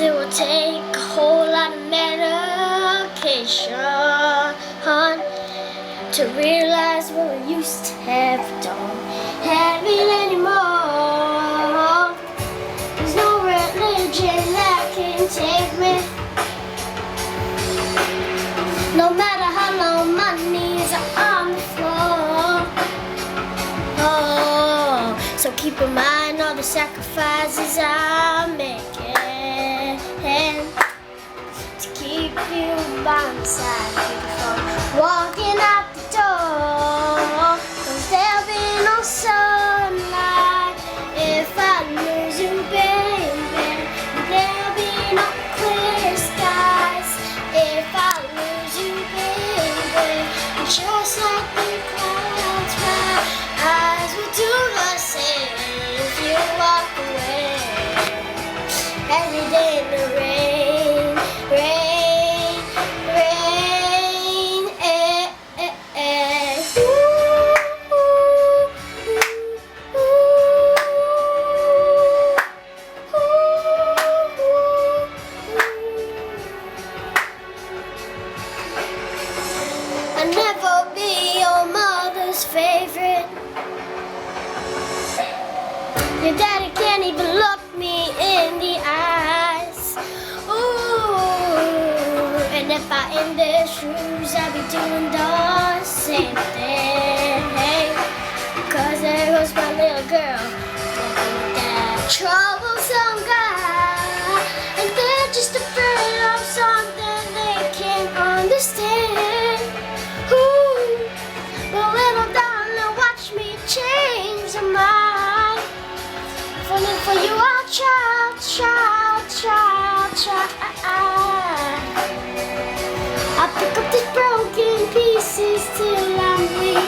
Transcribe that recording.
it will take a whole lot of medication to realize what we used to have, don't have it anymore. There's no religion that can take me, no matter how long my knees are on the floor. Oh, so keep in mind all the sacrifices I'm making to keep you by my side, keep you from walking out the door. 'Cause there'll be no sunlight if I lose you, baby. There'll be no clear skies if I lose you, baby. Just like the clouds, my eyes will do the same if you walk away. Every day in the rain, rain, rain, Ooh, ooh, ooh, I'll never be your mother's favorite. Your daddy can't even look me in the eyes. Ooh, and if I in their shoes, I'd be doing the same thing. 'Cause there goes my little girl, that troublesome guy, and they're just afraid of something they can't understand. Ooh, but little darling, watch me change my mind. Falling for you, I'll try, try, try, try. I'll pick up these broken pieces till I'm weak.